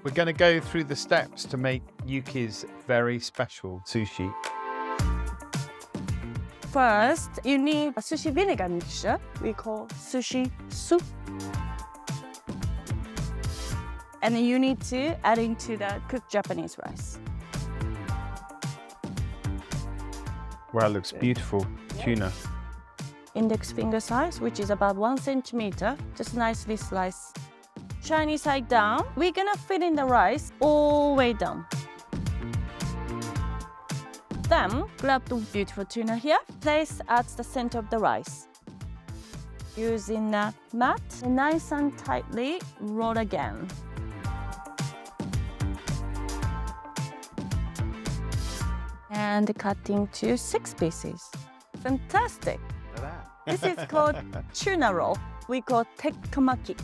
We're going to go through the steps to make Yuki's very special sushi. First, you need a sushi vinegar mixture we call sushi soup. And you need to add into the cooked Japanese rice. Wow, it looks beautiful. Tuna. Index finger size, which is about 1 centimeter, just nicely slice. Shiny side down. We're gonna fill in the rice all the way down. Then, grab the beautiful tuna here, place at the center of the rice. Using a mat, nice and tightly roll again. And cut into 6 pieces. Fantastic! This is called tuna roll. We call tekkamaaki.